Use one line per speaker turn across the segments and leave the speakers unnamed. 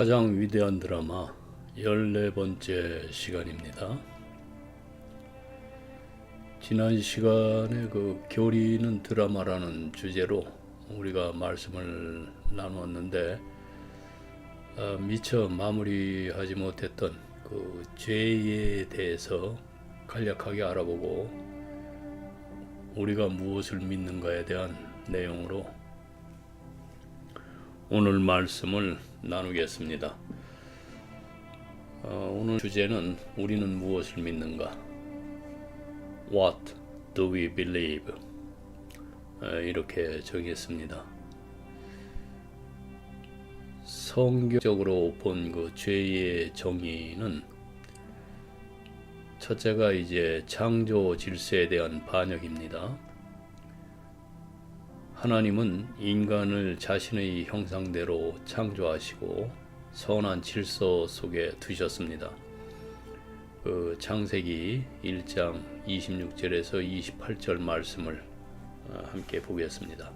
가장 위대한 드라마 14번째 시간입니다. 지난 시간에 교리는 드라마라는 주제로 우리가 말씀을 나누었는데 미처 마무리하지 못했던 죄에 대해서 간략하게 알아보고 우리가 무엇을 믿는가에 대한 내용으로 오늘 말씀을 나누겠습니다. 오늘 주제는 우리는 무엇을 믿는가? What do we believe? 이렇게 정했습니다. 성경적으로 본 죄의 정의는 첫째가 이제 창조 질서에 대한 반역입니다. 하나님은 인간을 자신의 형상대로 창조하시고 선한 질서 속에 두셨습니다. 창세기 1장 26절에서 28절 말씀을 함께 보겠습니다.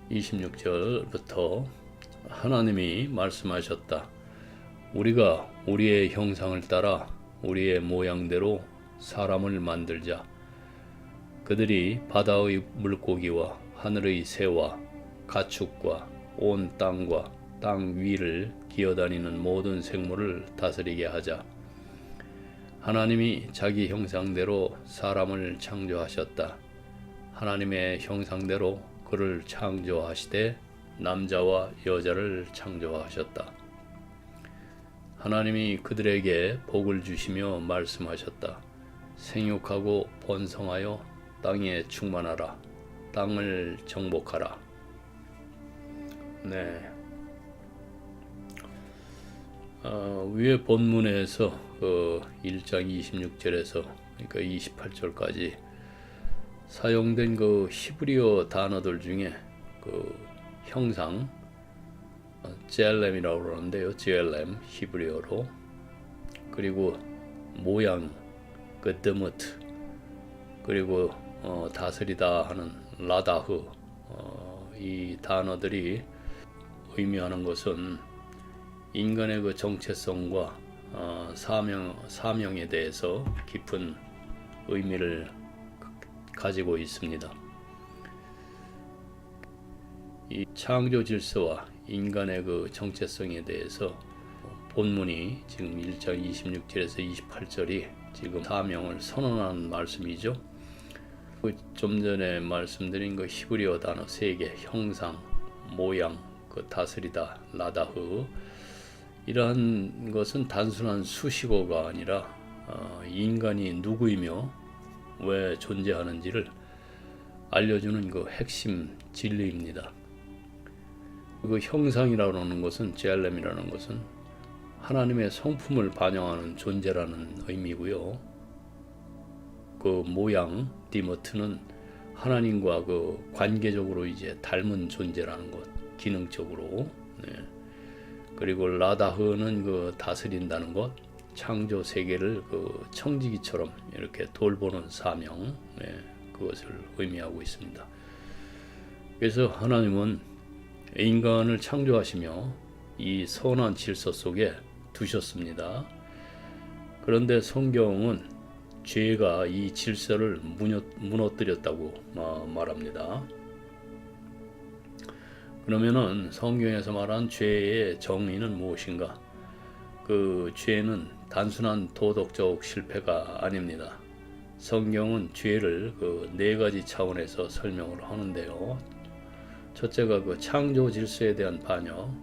26절부터 하나님이 말씀하셨다. 우리가 우리의 형상을 따라 우리의 모양대로 사람을 만들자. 그들이 바다의 물고기와 하늘의 새와 가축과 온 땅과 땅 위를 기어다니는 모든 생물을 다스리게 하자. 하나님이 자기 형상대로 사람을 창조하셨다. 하나님의 형상대로 그를 창조하시되 남자와 여자를 창조하셨다. 하나님이 그들에게 복을 주시며 말씀하셨다. 생육하고 번성하여 땅에 충만하라. 땅을 정복하라. 네. 위에 본문에서 1장 26절에서 그러니까 28절까지 사용된 히브리어 단어들 중에 형상 젤렘이라고 그러는데요. 젤렘 히브리어로. 그리고 모양 드무트. 그리고 다스리다 하는 라다흐. 이 단어들이 의미하는 것은 인간의 정체성과 사명에 대해서 깊은 의미를 가지고 있습니다. 이 창조 질서와 인간의 정체성에 대해서 본문이 지금 1장 26절에서 28절이 지금 사명을 선언하는 말씀이죠. 좀 전에 말씀드린 히브리어 단어 3개, 형상, 모양, 다스리다, 라다흐. 이러한 것은 단순한 수식어가 아니라 인간이 누구이며 왜 존재하는지를 알려주는 핵심 진리입니다. 형상이라고 하는 것은, 젤렘이라는 것은 하나님의 성품을 반영하는 존재라는 의미고요. 모양, 디모트는 하나님과 관계적으로 이제 닮은 존재라는 것, 기능적으로. 네. 그리고 라다흐는 다스린다는 것, 창조 세계를 청지기처럼 이렇게 돌보는 사명, 네, 그것을 의미하고 있습니다. 그래서 하나님은 인간을 창조하시며 이 선한 질서 속에 두셨습니다. 그런데 성경은 죄가 이 질서를 무너뜨렸다고 말합니다. 그러면은 성경에서 말한 죄의 정의는 무엇인가? 죄는 단순한 도덕적 실패가 아닙니다. 성경은 죄를 4가지 차원에서 설명을 하는데요. 첫째가 창조 질서에 대한 반역.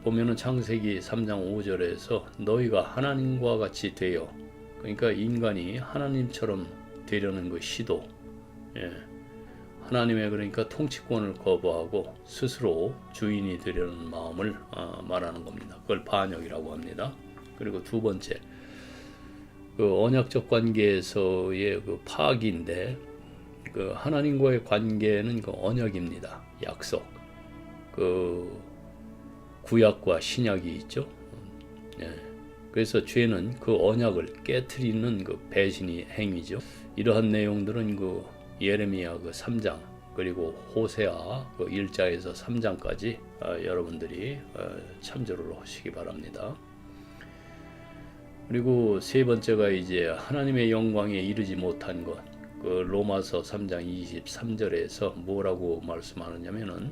보면은 창세기 3장 5절에서 너희가 하나님과 같이 되어, 그러니까 인간이 하나님처럼 되려는 시도. 예. 하나님의 그러니까 통치권을 거부하고 스스로 주인이 되려는 마음을 말하는 겁니다. 그걸 반역이라고 합니다. 그리고 두 번째, 언약적 관계에서의 파악인데, 하나님과의 관계는 언약입니다. 약속. 구약과 신약이 있죠. 예. 그래서 죄는 언약을 깨트리는 배신의 행위죠. 이러한 내용들은 예레미야 3장 그리고 호세아 그 1장에서 3장까지 여러분들이 참조를 하시기 바랍니다. 그리고 세 번째가 이제 하나님의 영광에 이르지 못한 것, 그 로마서 3장 23절에서 뭐라고 말씀하느냐면은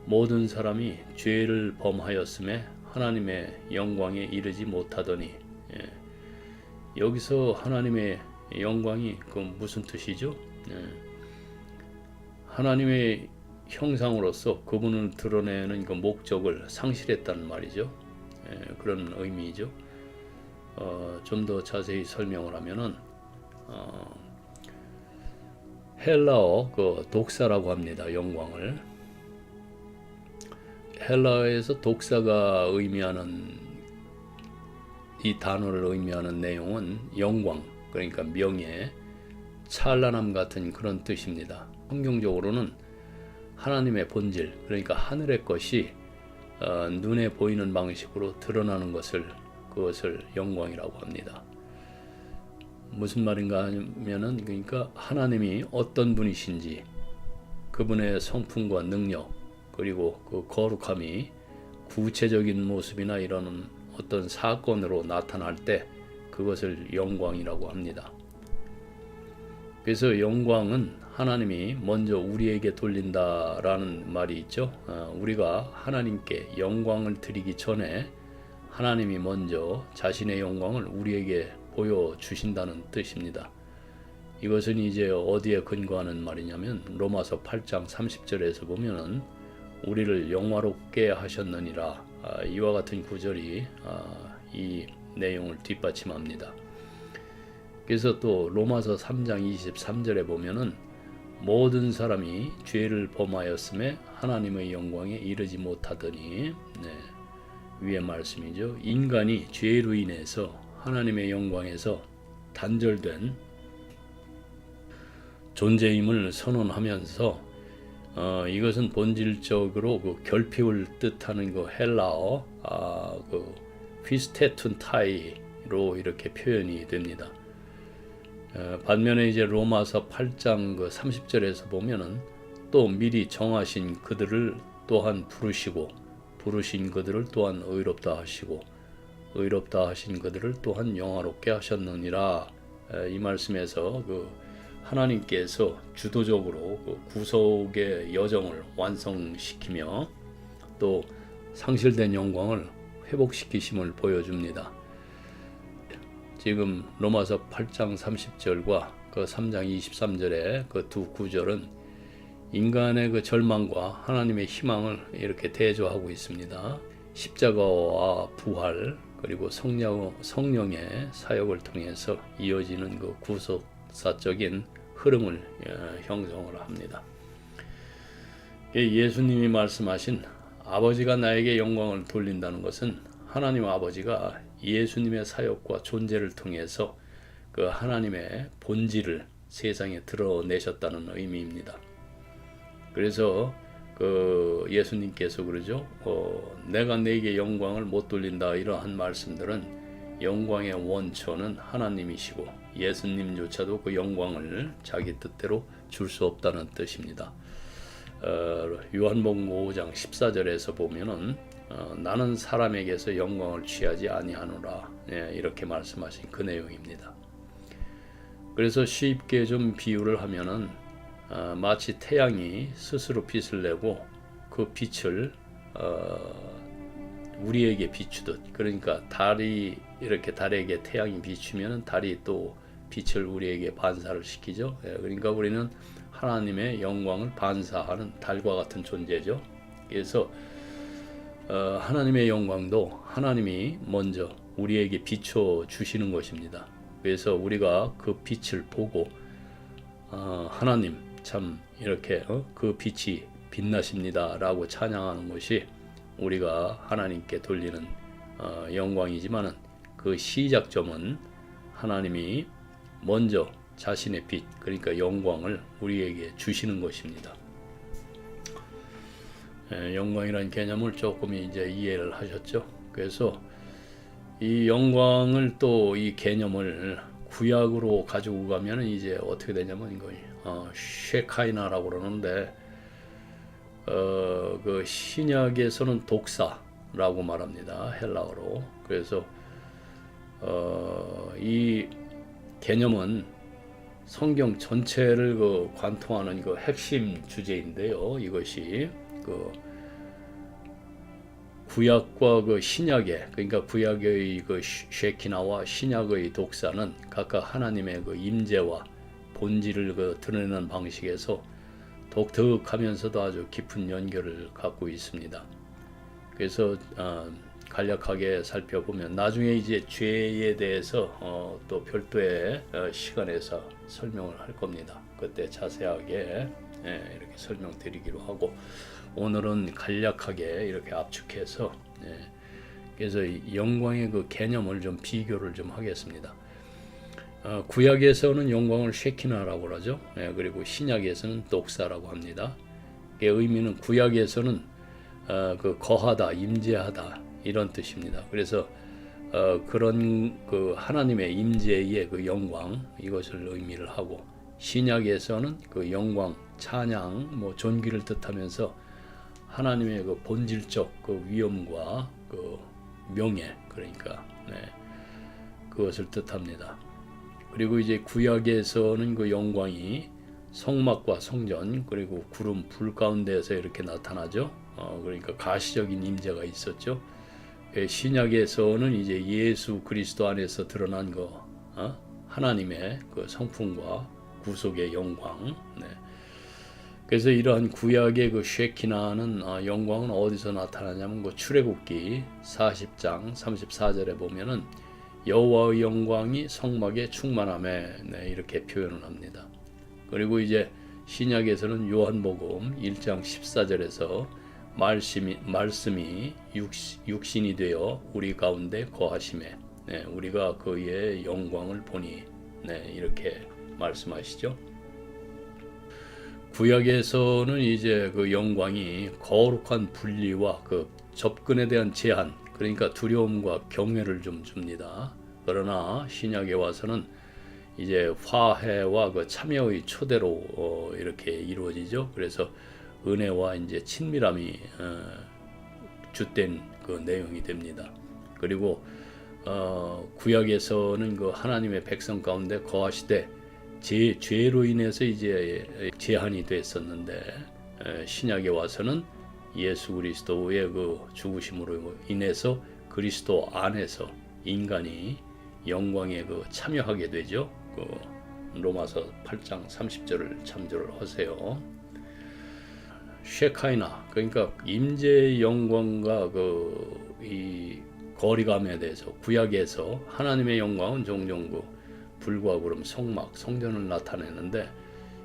모든 사람이 죄를 범하였음에 하나님의 영광에 이르지 못하더니, 여기서 하나님의 영광이 그 무슨 뜻이죠? 하나님의 형상으로서 그분을 드러내는 그 목적을 상실했다는 말이죠. 그런 의미죠. 좀 더 자세히 설명을 하면은 헬라어 그 독사라고 합니다. 영광을 헬라어에서 독사가 의미하는 이 단어를 의미하는 내용은 영광, 그러니까 명예, 찬란함 같은 그런 뜻입니다. 성경적으로는 하나님의 본질, 그러니까 하늘의 것이 눈에 보이는 방식으로 드러나는 그것을 영광이라고 합니다. 무슨 말인가 하면은, 그러니까 하나님이 어떤 분이신지, 그분의 성품과 능력, 그리고 그 거룩함이 구체적인 모습이나 이런 어떤 사건으로 나타날 때 그것을 영광이라고 합니다. 그래서 영광은 하나님이 먼저 우리에게 돌린다라는 말이 있죠. 우리가 하나님께 영광을 드리기 전에 하나님이 먼저 자신의 영광을 우리에게 보여주신다는 뜻입니다. 이것은 이제 어디에 근거하는 말이냐면 로마서 8장 30절에서 보면은 우리를 영화롭게 하셨느니라, 이와 같은 구절이 이 내용을 뒷받침합니다. 그래서 또 로마서 3장 23절에 보면은 모든 사람이 죄를 범하였음에 하나님의 영광에 이르지 못하더니, 위의 말씀이죠. 인간이 죄로 인해서 하나님의 영광에서 단절된 존재임을 선언하면서 이것은 본질적으로 그 결핍을 뜻하는 그 헬라어 그 휘스테툰타이로 이렇게 표현이 됩니다. 반면에 이제 로마서 8장 그 30절에서 보면은 또 미리 정하신 그들을 또한 부르신 그들을 또한 의롭다 하시고 의롭다 하신 그들을 또한 영화롭게 하셨느니라. 이 말씀에서 그 하나님께서 주도적으로 그 구속의 여정을 완성시키며 또 상실된 영광을 회복시키심을 보여줍니다. 지금 로마서 8장 30절과 그 3장 23절의 그 두 구절은 인간의 그 절망과 하나님의 희망을 이렇게 대조하고 있습니다. 십자가와 부활, 그리고 성령의 사역을 통해서 이어지는 그 구속사적인 흐름을 형성을 합니다. 예수님이 말씀하신 아버지가 나에게 영광을 돌린다는 것은 하나님 아버지가 예수님의 사역과 존재를 통해서 그 하나님의 본질을 세상에 드러내셨다는 의미입니다. 그래서 그 예수님께서 그러죠. 내가 네게 영광을 못 돌린다, 이러한 말씀들은 영광의 원천은 하나님이시고 예수님조차도 그 영광을 자기 뜻대로 줄 수 없다는 뜻입니다. 요한복음 5장 14절에서 보면은 나는 사람에게서 영광을 취하지 아니하노라, 이렇게 말씀하신 그 내용입니다. 그래서 쉽게 좀 비유를 하면은 마치 태양이 스스로 빛을 내고 그 빛을 우리에게 비추듯, 그러니까 달이 이렇게 달에게 태양이 비추면 달이 또 빛을 우리에게 반사를 시키죠. 그러니까 우리는 하나님의 영광을 반사하는 달과 같은 존재죠. 그래서 하나님의 영광도 하나님이 먼저 우리에게 비춰 주시는 것입니다. 그래서 우리가 그 빛을 보고 하나님 참 이렇게 그 빛이 빛나십니다 라고 찬양하는 것이 우리가 하나님께 돌리는 영광이지만은 그 시작점은 하나님이 먼저 자신의 빛, 그러니까 영광을 우리에게 주시는 것입니다. 영광이라는 개념을 조금 이제 이해를 하셨죠. 그래서 이 영광을 또 이 개념을 구약으로 가지고 가면 이제 어떻게 되냐면 쉐카이나라고 그러는데 그 신약에서는 독사라고 말합니다. 헬라어로. 그래서 이 개념은 성경 전체를 그 관통하는 그 핵심 주제인데요. 이것이 그 구약과 그 신약의, 그러니까 구약의 그 쉐키나와 신약의 독사는 각각 하나님의 그 임재와 본질을 그 드러내는 방식에서 독특하면서도 아주 깊은 연결을 갖고 있습니다. 그래서 간략하게 살펴보면 나중에 이제 죄에 대해서 또 별도의 시간에서 설명을 할 겁니다. 그때 자세하게 이렇게 설명드리기로 하고, 오늘은 간략하게 이렇게 압축해서 그래서 영광의 그 개념을 좀 비교를 좀 하겠습니다. 구약에서는 영광을 쉐키나라고 하죠. 그리고 신약에서는 독사라고 합니다. 그 의미는 구약에서는 그 거하다, 임재하다 이런 뜻입니다. 그래서 그런 그 하나님의 임재의 그 영광 이것을 의미를 하고, 신약에서는 그 영광, 찬양, 뭐 존귀를 뜻하면서 하나님의 그 본질적 그 위엄과 그 명예, 그러니까 그것을 뜻합니다. 그리고 이제 구약에서는 그 영광이 성막과 성전 그리고 구름 불 가운데에서 이렇게 나타나죠. 그러니까 가시적인 임재가 있었죠. 신약에서는 이제 예수 그리스도 안에서 드러난 거 하나님의 그 성품과 구속의 영광. 그래서 이러한 구약의 그 쉐키나는 영광은 어디서 나타나냐면 그 출애굽기 40장 34절에 보면은 여호와의 영광이 성막에 충만함에 이렇게 표현을 합니다. 그리고 이제 신약에서는 요한복음 1장 14절에서 말씀이 육신이 되어 우리 가운데 거하심에 우리가 그의 영광을 보니 이렇게 말씀하시죠. 구약에서는 이제 그 영광이 거룩한 분리와 그 접근에 대한 제한, 그러니까 두려움과 경외를 좀 줍니다. 그러나 신약에 와서는 이제 화해와 그 참여의 초대로 이렇게 이루어지죠. 그래서 은혜와 이제 친밀함이 주된 그 내용이 됩니다. 그리고 구약에서는 그 하나님의 백성 가운데 거하시되 죄로 인해서 이제 제한이 됐었는데, 신약에 와서는 예수 그리스도의 그 죽으심으로 인해서 그리스도 안에서 인간이 영광에 그 참여하게 되죠. 그 로마서 8장 30절을 참조를 하세요. 쉐카이나, 그러니까 임재의 영광과 이 거리감에 대해서 구약에서 하나님의 영광은 종종 그 불과 구름, 성막, 성전을 나타내는데,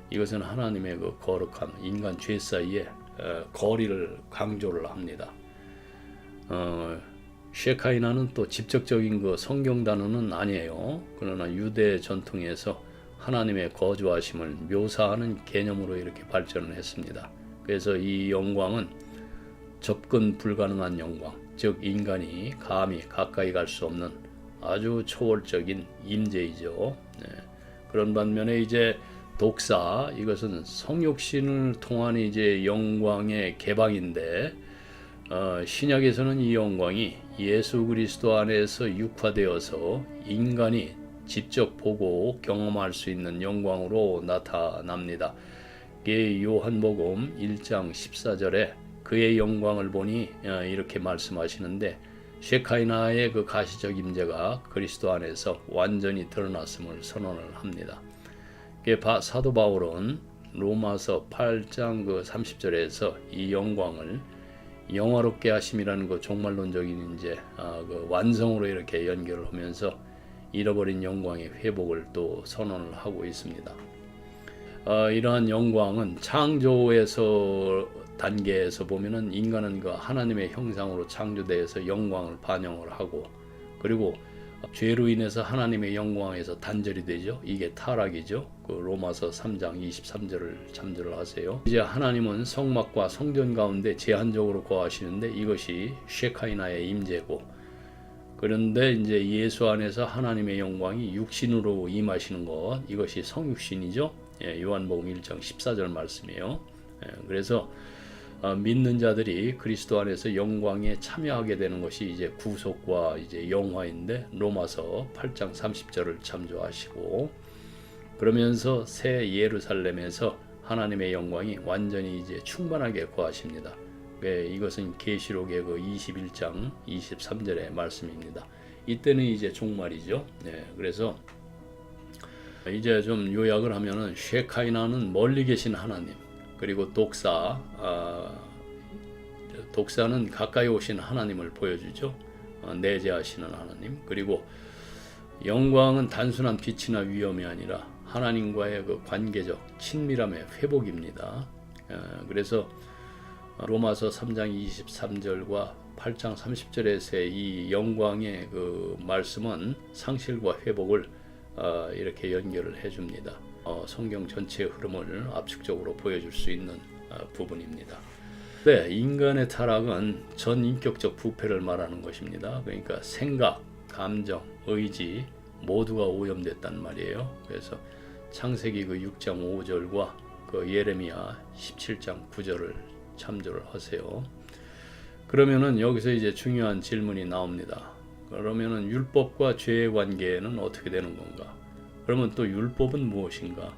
이것은 하나님의 그 거룩함, 인간 죄 사이에 거리를 강조를 합니다. 쉐카이나는 또 직접적인 그 성경 단어는 아니에요. 그러나 유대 전통에서 하나님의 거주하심을 묘사하는 개념으로 이렇게 발전을 했습니다. 그래서 이 영광은 접근 불가능한 영광, 즉 인간이 감히 가까이 갈 수 없는 아주 초월적인 임재이죠. 그런 반면에 이제 독사, 이것은 성육신을 통한 이제 영광의 개방인데, 신약에서는 이 영광이 예수 그리스도 안에서 육화되어서 인간이 직접 보고 경험할 수 있는 영광으로 나타납니다. 이게 요한복음 1장 14절에 그의 영광을 보니 이렇게 말씀하시는데, 쉐카이나의 그 가시적 임재가 그리스도 안에서 완전히 드러났음을 선언을 합니다. 사도 바울은 로마서 8장 그 30절에서 이 영광을 영화롭게 하심이라는 그 종말론적인 이제 그 완성으로 이렇게 연결을 하면서 잃어버린 영광의 회복을 또 선언을 하고 있습니다. 이러한 영광은 창조에서 단계에서 보면은 인간은 그 하나님의 형상으로 창조되어서 영광을 반영을 하고, 그리고 죄로 인해서 하나님의 영광에서 단절이 되죠. 이게 타락이죠. 그 로마서 3장 23절을 참조를 하세요. 이제 하나님은 성막과 성전 가운데 제한적으로 거하시는데 이것이 쉐카이나의 임재고, 그런데 이제 예수 안에서 하나님의 영광이 육신으로 임하시는 것, 이것이 성육신이죠. 요한복음 1장 14절 말씀이에요. 그래서 믿는 자들이 그리스도 안에서 영광에 참여하게 되는 것이 이제 구속과 이제 영화인데 로마서 8장 30절을 참조하시고, 그러면서 새 예루살렘에서 하나님의 영광이 완전히 이제 충만하게 거하십니다. 이것은 계시록의 그 21장 23절의 말씀입니다. 이때는 이제 종말이죠. 그래서 이제 좀 요약을 하면은 쉐카이나는 멀리 계신 하나님, 그리고 독사는 가까이 오신 하나님을 보여주죠. 내재하시는 하나님. 그리고 영광은 단순한 빛이나 위엄이 아니라 하나님과의 그 관계적 친밀함의 회복입니다. 그래서 로마서 3장 23절과 8장 30절에서의 이 영광의 그 말씀은 상실과 회복을 이렇게 연결을 해줍니다. 성경 전체의 흐름을 압축적으로 보여줄 수 있는 부분입니다. 네, 인간의 타락은 전 인격적 부패를 말하는 것입니다. 그러니까 생각, 감정, 의지 모두가 오염됐단 말이에요. 그래서 창세기 그 6장 5절과 그 예레미야 17장 9절을 참조를 하세요. 그러면은 여기서 이제 중요한 질문이 나옵니다. 그러면은 율법과 죄의 관계는 어떻게 되는 건가? 그러면 또 율법은 무엇인가?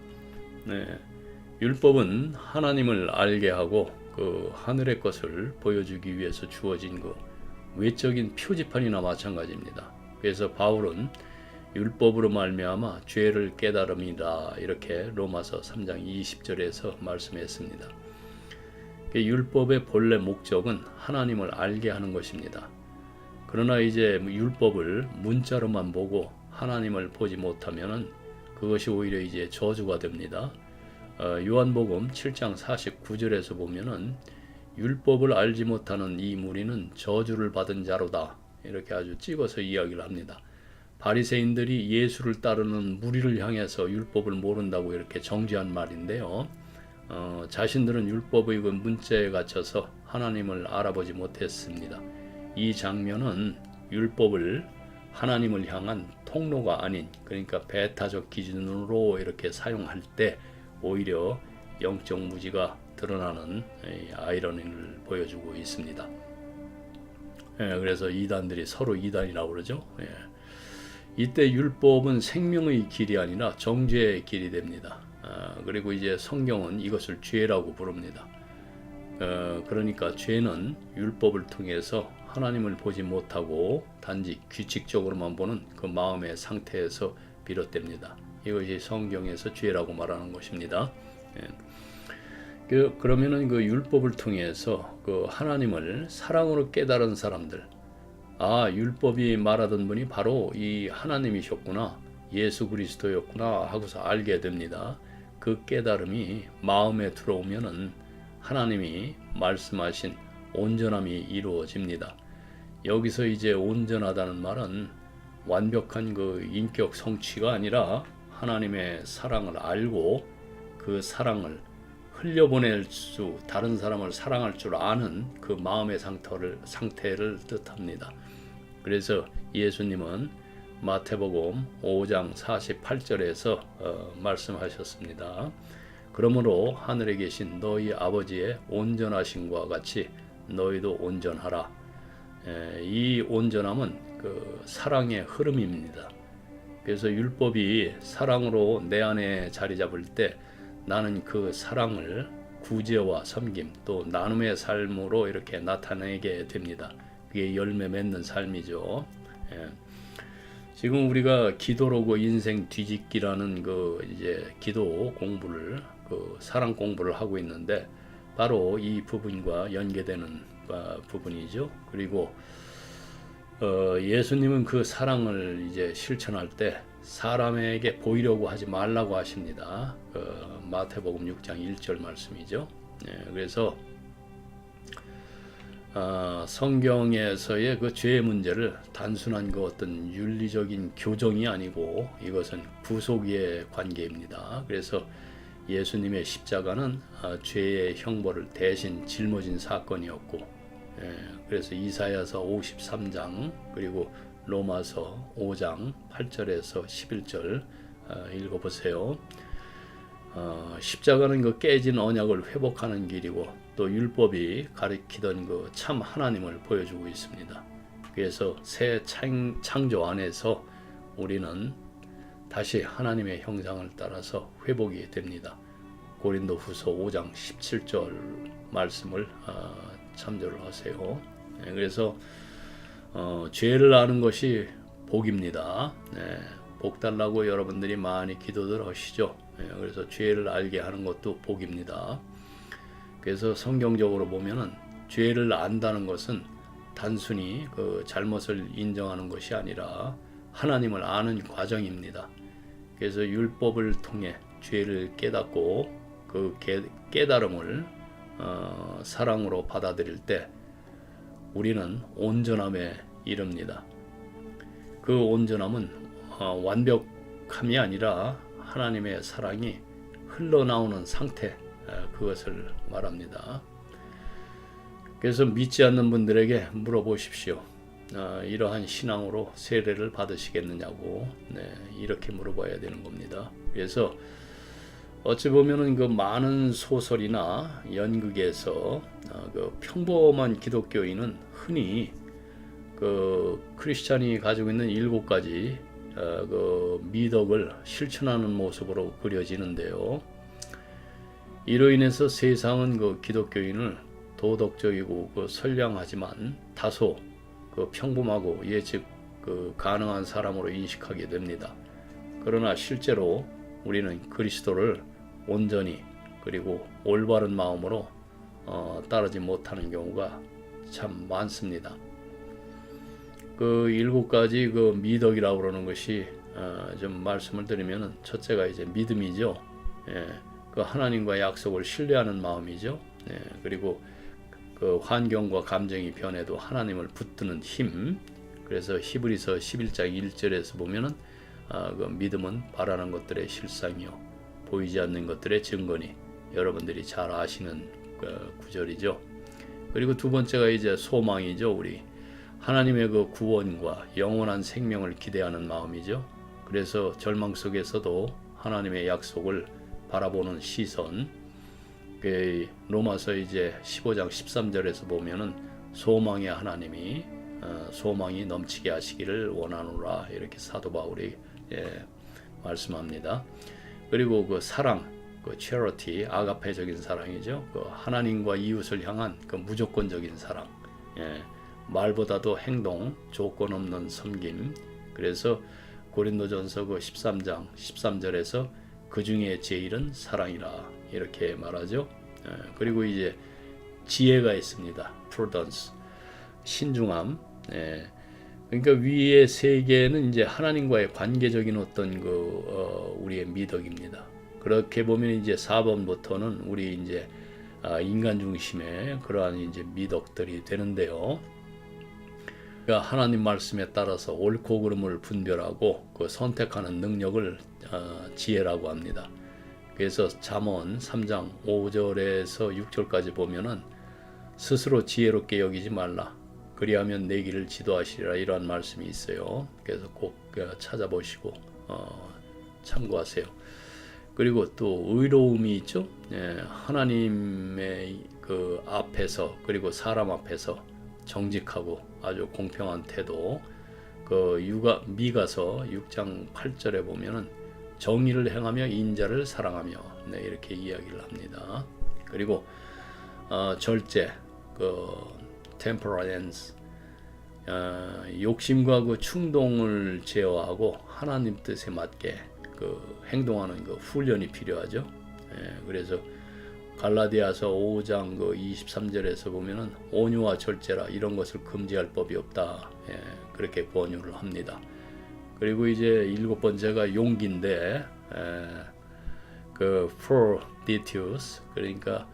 율법은 하나님을 알게 하고 그 하늘의 것을 보여주기 위해서 주어진 그 외적인 표지판이나 마찬가지입니다. 그래서 바울은 율법으로 말미암아 죄를 깨달음이다, 이렇게 로마서 3장 20절에서 말씀했습니다. 율법의 본래 목적은 하나님을 알게 하는 것입니다. 그러나 이제 율법을 문자로만 보고 하나님을 보지 못하면은 그것이 오히려 이제 저주가 됩니다. 요한복음 7장 49절에서 보면은 율법을 알지 못하는 이 무리는 저주를 받은 자로다, 이렇게 아주 찍어서 이야기를 합니다. 바리새인들이 예수를 따르는 무리를 향해서 율법을 모른다고 이렇게 정죄한 말인데요. 자신들은 율법의 그 문자에 갇혀서 하나님을 알아보지 못했습니다. 이 장면은 율법을 하나님을 향한 통로가 아닌, 그러니까 배타적 기준으로 이렇게 사용할 때 오히려 영적 무지가 드러나는 아이러니를 보여주고 있습니다. 그래서 이단들이 서로 이단이라고 그러죠. 이때 율법은 생명의 길이 아니라 정죄의 길이 됩니다. 그리고 이제 성경은 이것을 죄라고 부릅니다. 그러니까 죄는 율법을 통해서 하나님을 보지 못하고 단지 규칙적으로만 보는 그 마음의 상태에서 비롯됩니다. 이것이 성경에서 죄라고 말하는 것입니다. 그러면은 그 율법을 통해서 그 하나님을 사랑으로 깨달은 사람들, 율법이 말하던 분이 바로 이 하나님이셨구나, 예수 그리스도였구나 하고서 알게 됩니다. 그 깨달음이 마음에 들어오면은 하나님이 말씀하신 온전함이 이루어집니다. 여기서 이제 온전하다는 말은 완벽한 그 인격 성취가 아니라 하나님의 사랑을 알고 그 사랑을 흘려보낼 수, 다른 사람을 사랑할 줄 아는 그 마음의 상태를 뜻합니다. 그래서 예수님은 마태복음 5장 48절에서 말씀하셨습니다. 그러므로 하늘에 계신 너희 아버지의 온전하심과 같이 너희도 온전하라. 이 온전함은 그 사랑의 흐름입니다. 그래서 율법이 사랑으로 내 안에 자리 잡을 때 나는 그 사랑을 구제와 섬김 또 나눔의 삶으로 이렇게 나타내게 됩니다. 그게 열매 맺는 삶이죠. 지금 우리가 기도로고 인생 뒤집기라는 그 이제 기도 공부를, 그 사랑 공부를 하고 있는데 바로 이 부분과 연계되는 부분이죠. 그리고 예수님은 그 사랑을 이제 실천할 때 사람에게 보이려고 하지 말라고 하십니다. 마태복음 6장 1절 말씀이죠. 그래서 성경에서의 그 죄의 문제를 단순한 그 어떤 윤리적인 교정이 아니고 이것은 구속의 관계입니다. 그래서 예수님의 십자가는 죄의 형벌을 대신 짊어진 사건이었고, 그래서 이사야서 53장 그리고 로마서 5장 8절에서 11절 읽어보세요. 십자가는 그 깨진 언약을 회복하는 길이고 또 율법이 가리키던 그 참 하나님을 보여주고 있습니다. 그래서 새 창조 안에서 우리는 다시 하나님의 형상을 따라서 회복이 됩니다. 고린도후서 5장 17절 말씀을 참조를 하세요. 그래서 죄를 아는 것이 복입니다. 복 달라고 여러분들이 많이 기도들 하시죠. 그래서 죄를 알게 하는 것도 복입니다. 그래서 성경적으로 보면은 죄를 안다는 것은 단순히 그 잘못을 인정하는 것이 아니라 하나님을 아는 과정입니다. 그래서 율법을 통해 죄를 깨닫고 그 깨달음을 사랑으로 받아들일 때 우리는 온전함에 이릅니다. 그 온전함은 완벽함이 아니라 하나님의 사랑이 흘러나오는 상태, 그것을 말합니다. 그래서 믿지 않는 분들에게 물어보십시오. 이러한 신앙으로 세례를 받으시겠느냐고, 이렇게 물어봐야 되는 겁니다. 그래서 어찌 보면은 그 많은 소설이나 연극에서 그 평범한 기독교인은 흔히 그 크리스찬이 가지고 있는 7가지 그 미덕을 실천하는 모습으로 그려지는데요. 이로 인해서 세상은 그 기독교인을 도덕적이고 그 선량하지만 다소 그 평범하고 예측 그 가능한 사람으로 인식하게 됩니다. 그러나 실제로 우리는 그리스도를 온전히 그리고 올바른 마음으로 따르지 못하는 경우가 참 많습니다. 그 7가지 그 미덕이라고 그러는 것이 좀 말씀을 드리면은 첫째가 이제 믿음이죠. 그 하나님과 약속을 신뢰하는 마음이죠. 그리고 그 환경과 감정이 변해도 하나님을 붙드는 힘. 그래서 히브리서 11장 1절에서 보면은 그 믿음은 바라는 것들의 실상이요 보이지 않는 것들의 증거니, 여러분들이 잘 아시는 그 구절이죠. 그리고 두 번째가 이제 소망이죠. 우리 하나님의 그 구원과 영원한 생명을 기대하는 마음이죠. 그래서 절망 속에서도 하나님의 약속을 바라보는 시선. 그 로마서 이제 15장 13절에서 보면은 소망의 하나님이 소망이 넘치게 하시기를 원하노라, 이렇게 사도 바울이 말씀합니다. 그리고 그 사랑, 그 charity, 아가페적인 사랑이죠. 그 하나님과 이웃을 향한 그 무조건적인 사랑. 말보다도 행동, 조건 없는 섬김. 그래서 고린도전서 그 13장 13절에서 그 중에 제일은 사랑이라, 이렇게 말하죠. 그리고 이제 지혜가 있습니다. prudence, 신중함. 그러니까 위의 세 개는 이제 하나님과의 관계적인 어떤 그 우리의 미덕입니다. 그렇게 보면 이제 4번부터는 우리 이제 인간 중심의 그러한 이제 미덕들이 되는데요. 그러니까 하나님 말씀에 따라서 옳고 그름을 분별하고 그 선택하는 능력을 지혜라고 합니다. 그래서 잠언 3장 5절에서 6절까지 보면은 스스로 지혜롭게 여기지 말라, 그리하면 내 길을 지도하시리라, 이러한 말씀이 있어요. 그래서 꼭 찾아보시고 참고하세요. 그리고 또 의로움이 있죠. 하나님의 그 앞에서 그리고 사람 앞에서 정직하고 아주 공평한 태도. 그 미가서 6장 8절에 보면은 정의를 행하며 인자를 사랑하며, 이렇게 이야기를 합니다. 그리고 절제, 그 temperance, 욕심과 그 충동을 제어하고 하나님 뜻에 맞게 그 행동하는 그 훈련이 필요하죠. 그래서 갈라디아서 5장 그 23절에서 보면은 온유와 절제라, 이런 것을 금지할 법이 없다, 그렇게 권유를 합니다. 그리고 이제 7번째가 용기인데, 그 fortitude, 그러니까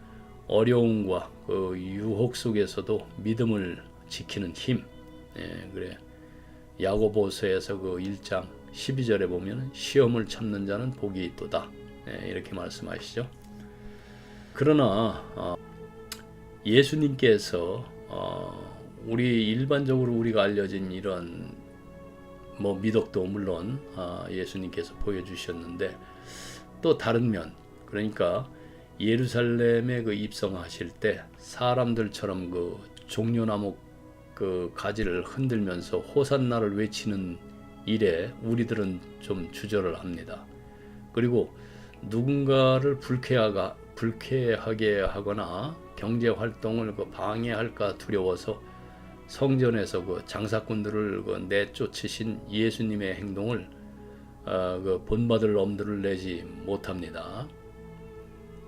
어려움과 그 유혹 속에서도 믿음을 지키는 힘. 그래. 야고보서에서 그 1장 12절에 보면 시험을 참는 자는 복이 있도다, 이렇게 말씀하시죠. 그러나 예수님께서 우리 일반적으로 우리가 알려진 이런 미덕도 물론 예수님께서 보여주셨는데, 또 다른 면, 그러니까 예루살렘에 그 입성하실 때 사람들처럼 그 종려나무 그 가지를 흔들면서 호산나를 외치는 일에 우리들은 좀 주저를 합니다. 그리고 누군가를 불쾌하게 하거나 경제 활동을 그 방해할까 두려워서 성전에서 그 장사꾼들을 그 내쫓으신 예수님의 행동을 그 본받을 엄두를 내지 못합니다.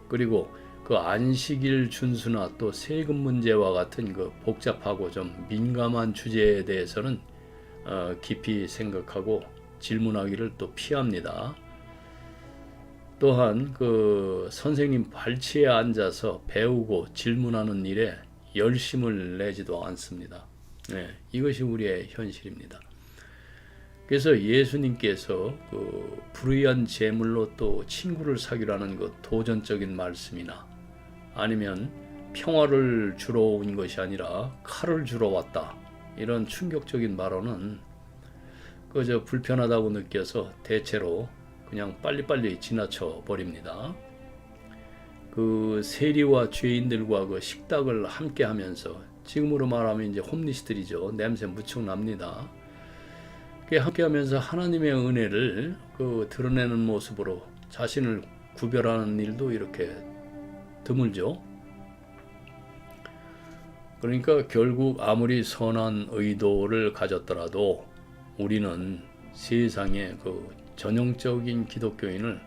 그리고 그 안식일 준수나 또 세금 문제와 같은 그 복잡하고 좀 민감한 주제에 대해서는 깊이 생각하고 질문하기를 또 피합니다. 또한 그 선생님 발치에 앉아서 배우고 질문하는 일에 열심을 내지도 않습니다. 이것이 우리의 현실입니다. 그래서 예수님께서 그 불의한 재물로 또 친구를 사귀라는 그 도전적인 말씀이나 아니면 평화를 주러 온 것이 아니라 칼을 주러 왔다, 이런 충격적인 발언은 그저 불편하다고 느껴서 대체로 그냥 빨리빨리 지나쳐 버립니다. 그 세리와 죄인들과 그 식탁을 함께 하면서, 지금으로 말하면 이제 홈리스들이죠. 냄새 무척 납니다. 함께 하면서 하나님의 은혜를 그 드러내는 모습으로 자신을 구별하는 일도 이렇게 드물죠. 그러니까 결국 아무리 선한 의도를 가졌더라도 우리는 세상에 그 전형적인 기독교인을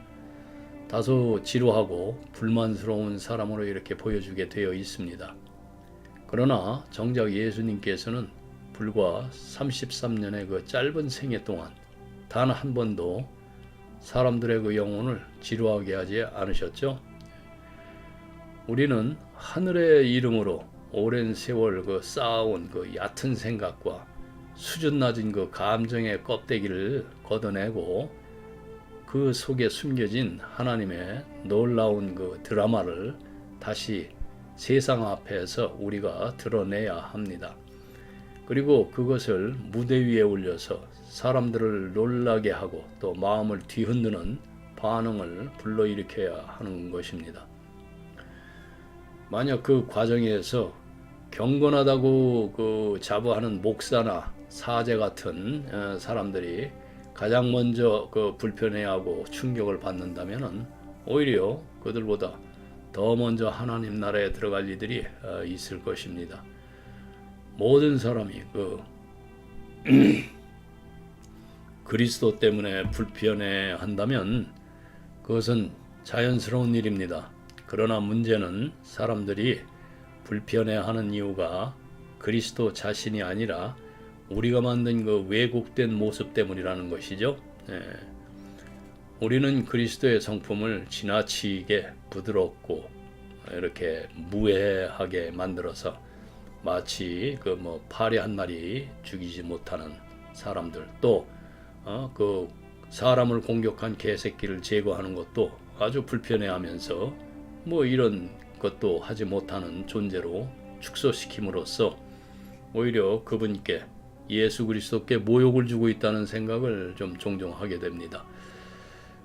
다소 지루하고 불만스러운 사람으로 이렇게 보여주게 되어 있습니다. 그러나 정작 예수님께서는 불과 33년의 그 짧은 생애 동안 단 한 번도 사람들의 그 영혼을 지루하게 하지 않으셨죠. 우리는 하늘의 이름으로 오랜 세월 그 쌓아온 그 얕은 생각과 수준 낮은 그 감정의 껍데기를 걷어내고 그 속에 숨겨진 하나님의 놀라운 그 드라마를 다시 세상 앞에서 우리가 드러내야 합니다. 그리고 그것을 무대 위에 올려서 사람들을 놀라게 하고 또 마음을 뒤흔드는 반응을 불러일으켜야 하는 것입니다. 만약 그 과정에서 경건하다고 그 자부하는 목사나 사제 같은 사람들이 가장 먼저 그 불편해하고 충격을 받는다면은 오히려 그들보다 더 먼저 하나님 나라에 들어갈 이들이 있을 것입니다. 모든 사람이 그 그리스도 때문에 불편해 한다면 그것은 자연스러운 일입니다. 그러나 문제는 사람들이 불편해하는 이유가 그리스도 자신이 아니라 우리가 만든 그 왜곡된 모습 때문이라는 것이죠. 우리는 그리스도의 성품을 지나치게 부드럽고 이렇게 무해하게 만들어서 마치 그 파리 한 마리 죽이지 못하는 사람들, 또 그 사람을 공격한 개새끼를 제거하는 것도 아주 불편해하면서 이런 것도 하지 못하는 존재로 축소시킴으로써 오히려 그분께, 예수 그리스도께 모욕을 주고 있다는 생각을 좀 종종 하게 됩니다.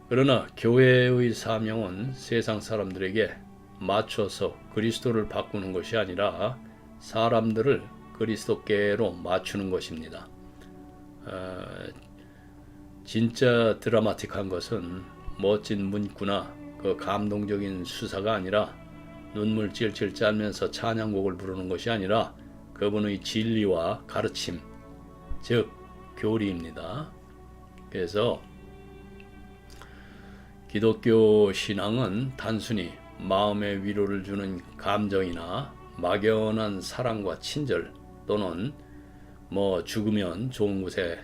그러나 교회의 사명은 세상 사람들에게 맞춰서 그리스도를 바꾸는 것이 아니라 사람들을 그리스도께로 맞추는 것입니다. 진짜 드라마틱한 것은 멋진 문구나 그 감동적인 수사가 아니라 눈물 찔찔 짜면서 찬양곡을 부르는 것이 아니라 그분의 진리와 가르침, 즉 교리입니다. 그래서 기독교 신앙은 단순히 마음의 위로를 주는 감정이나 막연한 사랑과 친절, 또는 죽으면 좋은 곳에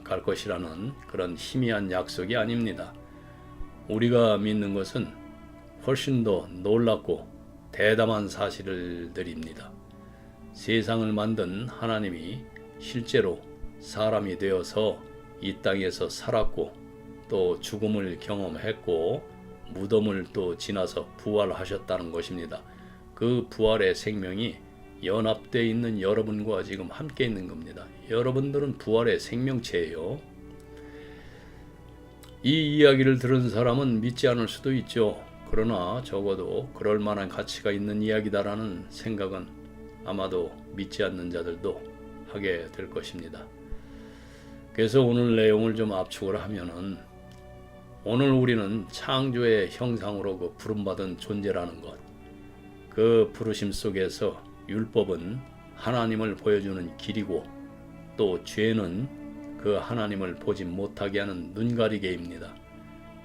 갈 것이라는 그런 희미한 약속이 아닙니다. 우리가 믿는 것은 훨씬 더 놀랍고 대담한 사실들입니다. 세상을 만든 하나님이 실제로 사람이 되어서 이 땅에서 살았고 또 죽음을 경험했고 무덤을 또 지나서 부활하셨다는 것입니다. 그 부활의 생명이 연합되어 있는 여러분과 지금 함께 있는 겁니다. 여러분들은 부활의 생명체예요. 이 이야기를 들은 사람은 믿지 않을 수도 있죠. 그러나 적어도 그럴 만한 가치가 있는 이야기다라는 생각은 아마도 믿지 않는 자들도 하게 될 것입니다. 그래서 오늘 내용을 좀 압축을 하면은, 오늘 우리는 창조의 형상으로 그 부름받은 존재라는 것, 그 부르심 속에서 율법은 하나님을 보여주는 길이고, 또 죄는 그 하나님을 보지 못하게 하는 눈가리개입니다.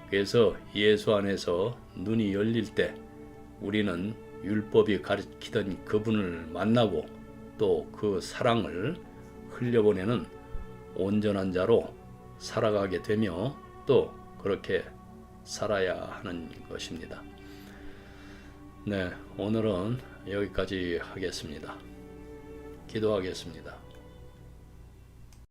그래서 예수 안에서 눈이 열릴 때 우리는 율법이 가르치던 그분을 만나고 또 그 사랑을 흘려보내는 온전한 자로 살아가게 되며 또 그렇게 살아야 하는 것입니다. 네, 오늘은 여기까지 하겠습니다. 기도하겠습니다.